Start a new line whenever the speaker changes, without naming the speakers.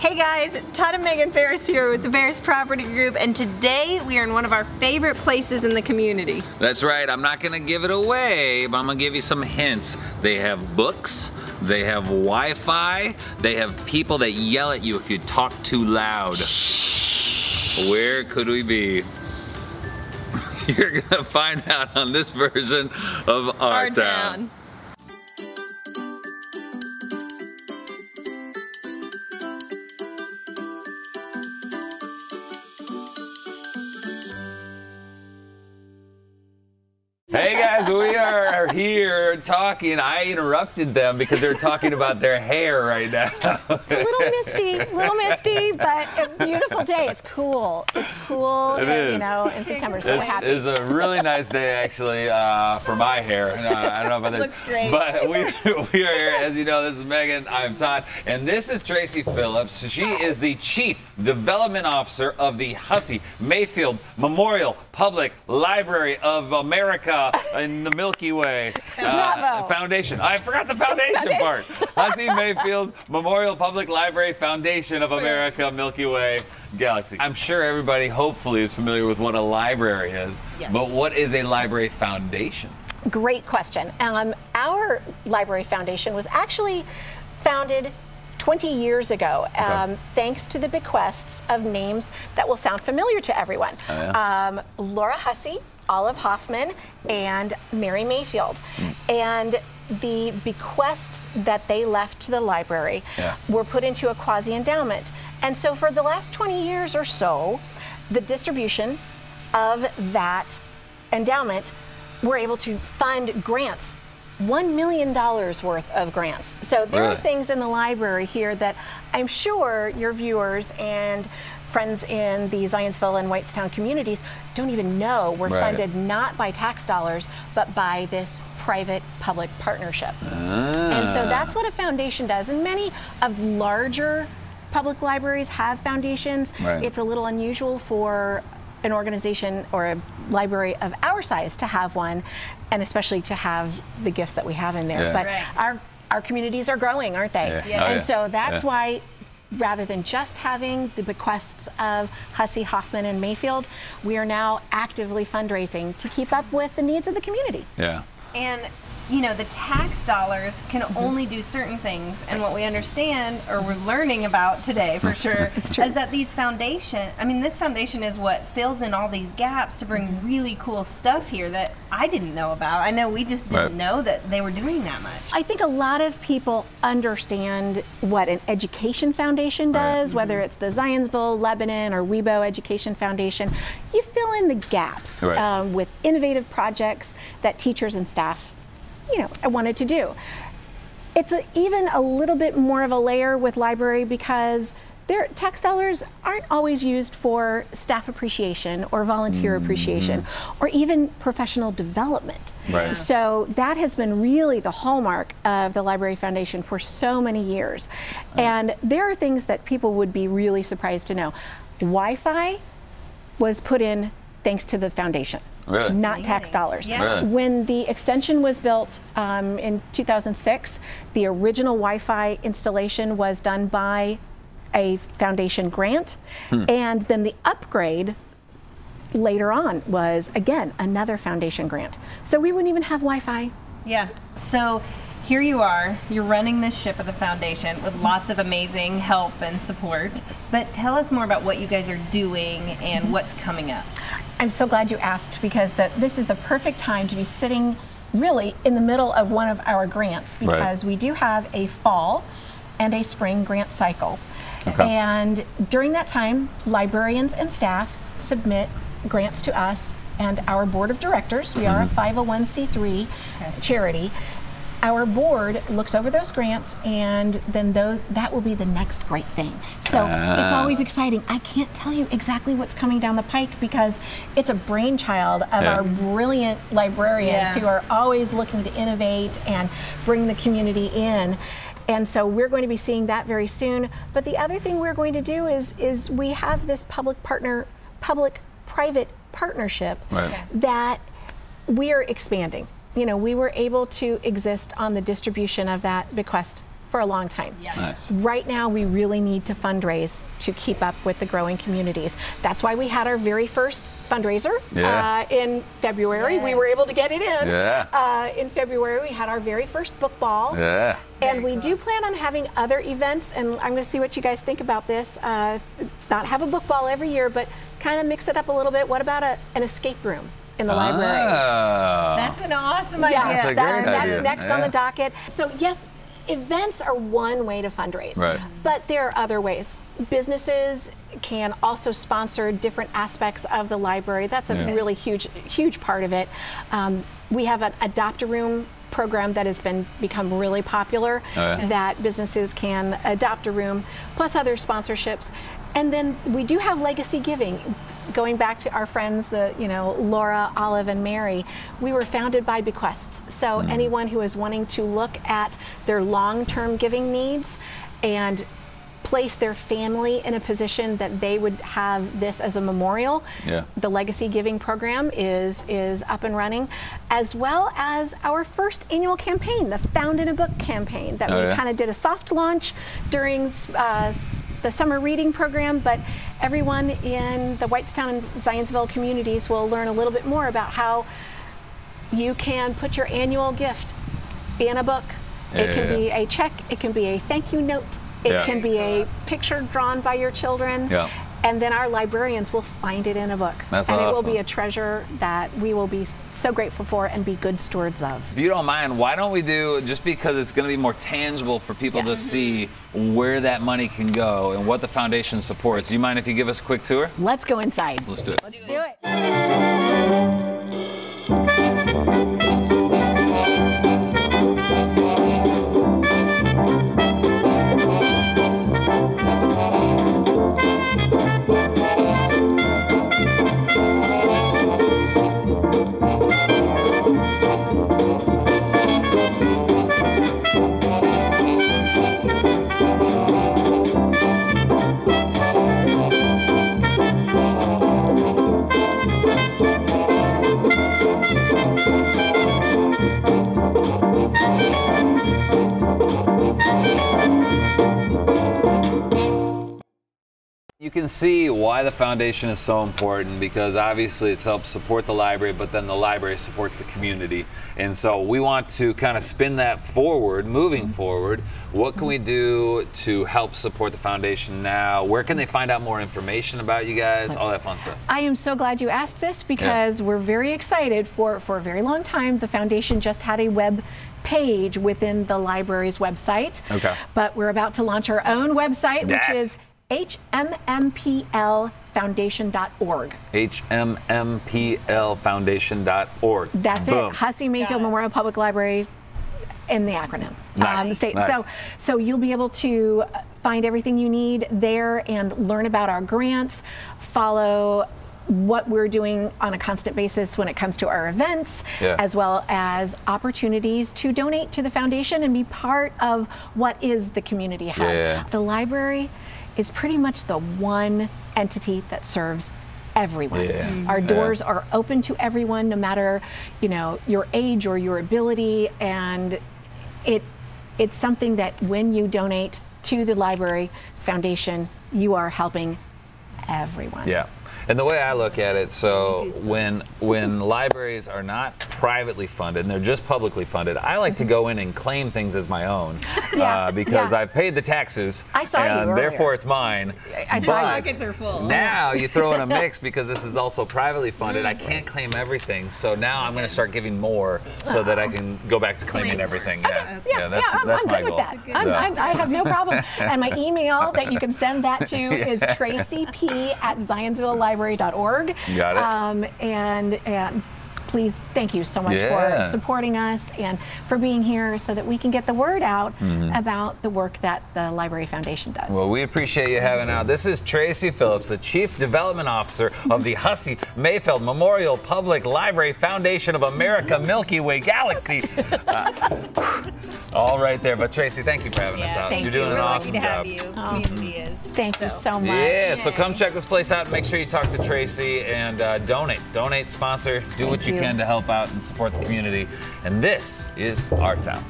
Hey guys, Todd and Megan Ferris here with the Ferris Property Group, and today we are in one of our favorite places in the community.
That's right, I'm not gonna give it away, but I'm gonna give you some hints. They have books, they have Wi-Fi, they have people that yell at you if you talk too loud. Where could we be? You're gonna find out on this version of Our Town. Hey guys, we are here talking. I interrupted them because they're talking about their hair right now.
It's a little misty, but a beautiful day. It's cool. It's cool, you know, in September, so we're happy.
It's a really nice day, actually, for my hair. I don't know about
it looks great.
But we are here. As you know, this is Megan, I'm Todd, and this is Tracy Phillips. She is the Chief Development Officer of the Hussey-Mayfield Memorial Public Library of America in the Milky Way Foundation. I forgot the foundation part. Hussey-Mayfield Memorial Public Library Foundation of America, Milky Way Galaxy. I'm sure everybody hopefully is familiar with what a library is, but what is a library foundation?
Great question. Our library foundation was actually founded 20 years ago, thanks to the bequests of names that will sound familiar to everyone. Laura Hussey, Olive Hoffman, and Mary Mayfield. And the bequests that they left to the library were put into a quasi-endowment. And so for the last 20 years or so, the distribution of that endowment were able to fund grants, $1 million worth of grants. So there are things in the library here that I'm sure your viewers and friends in the Zionsville and Whitestown communities don't even know were funded not by tax dollars, but by this private-public partnership. And so that's what a foundation does. And many of larger public libraries have foundations. It's a little unusual for an organization or a library of our size to have one, and especially to have the gifts that we have in there. But our communities are growing, aren't they? And so that's why, rather than just having the bequests of Hussey, Hoffman, and Mayfield, we are now actively fundraising to keep up with the needs of the community.
And you know, the tax dollars can only do certain things, and what we understand, or we're learning about today for sure, is that these this foundation is what fills in all these gaps to bring really cool stuff here that I didn't know about. I know we just didn't know that they were doing that much.
I think a lot of people understand what an education foundation does, whether it's the Zionsville, Lebanon, or Webo Education Foundation. You fill in the gaps with innovative projects that teachers and staff I wanted to do. It's even a little bit more of a layer with library because their tax dollars aren't always used for staff appreciation or volunteer appreciation or even professional development. So that has been really the hallmark of the Library Foundation for so many years. And there are things that people would be really surprised to know. Wi-Fi was put in thanks to the foundation. Not tax dollars. When the extension was built in 2006, the original Wi-Fi installation was done by a foundation grant, and then the upgrade later on was, again, another foundation grant. So we wouldn't even have Wi-Fi.
So here you are, you're running this ship of the foundation with lots of amazing help and support, but tell us more about what you guys are doing and what's coming up.
I'm so glad you asked, because this is the perfect time to be sitting really in the middle of one of our grants, because we do have a fall and a spring grant cycle. And during that time, librarians and staff submit grants to us and our board of directors. We are a 501c3 charity. Our board looks over those grants, and then that will be the next great thing. So it's always exciting. I can't tell you exactly what's coming down the pike because it's a brainchild of our brilliant librarians who are always looking to innovate and bring the community in. And so we're going to be seeing that very soon. But the other thing we're going to do is we have this public-private partnership that we are expanding. We were able to exist on the distribution of that bequest for a long time.
Yeah.
Nice.
Right now, we really need to fundraise to keep up with the growing communities. That's why we had our very first fundraiser in February.
Yes.
We were able to get it in.
Yeah.
In February, we had our very first book ball.
Yeah.
And we do plan on having other events, and I'm going to see what you guys think about this. Not have a book ball every year, but kind of mix it up a little bit. What about an escape room in the library?
That's an awesome idea.
That's a great idea.
That's next on the docket. So yes, events are one way to fundraise,
Right.
but there are other ways. Businesses can also sponsor different aspects of the library. That's a really huge part of it. We have an adopt-a-room program that has become really popular, that businesses can adopt a room, plus other sponsorships. And then we do have legacy giving. Going back to our friends, Laura, Olive, and Mary, we were founded by bequests. So anyone who is wanting to look at their long-term giving needs and place their family in a position that they would have this as a memorial, the legacy giving program is up and running, as well as our first annual campaign, the Found in a Book campaign, that we kind of did a soft launch during the summer reading program, but everyone in the Whitestown and Zionsville communities will learn a little bit more about how you can put your annual gift in a book. It can be a check, it can be a thank you note, it can be a picture drawn by your children, and then our librarians will find it in a book.
That's
and
awesome.
it will be a treasure that we will be so grateful for and be good stewards of.
If you don't mind, why don't we do, just because it's going to be more tangible for people to see where that money can go and what the foundation supports, do you mind if you give us a quick tour?
Let's go inside.
Let's do it.
Let's do it.
You can see why the foundation is so important, because obviously it's helped support the library, but then the library supports the community. And so we want to kind of spin that forward, moving forward. What can we do to help support the foundation now? Where can they find out more information about you guys? All that fun stuff.
I am so glad you asked this, because we're very excited. For a very long time, the foundation just had a web page within the library's website. But we're about to launch our own website, which is hmmpl.foundation.org.
hmmpl.foundation.org.
That's it. Hussey-Mayfield Memorial Public Library in the acronym.
Nice.
State.
Nice.
So you'll be able to find everything you need there and learn about our grants, follow what we're doing on a constant basis when it comes to our events, as well as opportunities to donate to the foundation and be part of what is the community hub. The library is pretty much the one entity that serves everyone. Our doors are open to everyone, no matter your age or your ability, and it's something that when you donate to the library foundation, you are helping everyone.
And the way I look at it, so when libraries are not privately funded and they're just publicly funded, I like to go in and claim things as my own because I've paid the taxes and therefore it's mine.
I saw
my pockets are full.
Now you throw in a mix because this is also privately funded. I can't claim everything, so now I'm going to start giving more so that I can go back to claiming everything. That's
I'm
my
good
goal.
with that. I have no problem. And my email that you can send that to is tracyp@zionsvillelibrary.org.
Got it.
And please, thank you so much for supporting us and for being here so that we can get the word out about the work that the Library Foundation does.
Well, we appreciate you having out. This is Tracy Phillips, the Chief Development Officer of the Hussey-Mayfield Memorial Public Library Foundation of America Milky Way Galaxy. All right there. But Tracy, thank you for having us out. You're doing an awesome job.
Community is.
Thank you so much.
Yeah, so come check this place out. Make sure you talk to Tracy and donate, sponsor, do what you can to help out and support the community. And this is our town.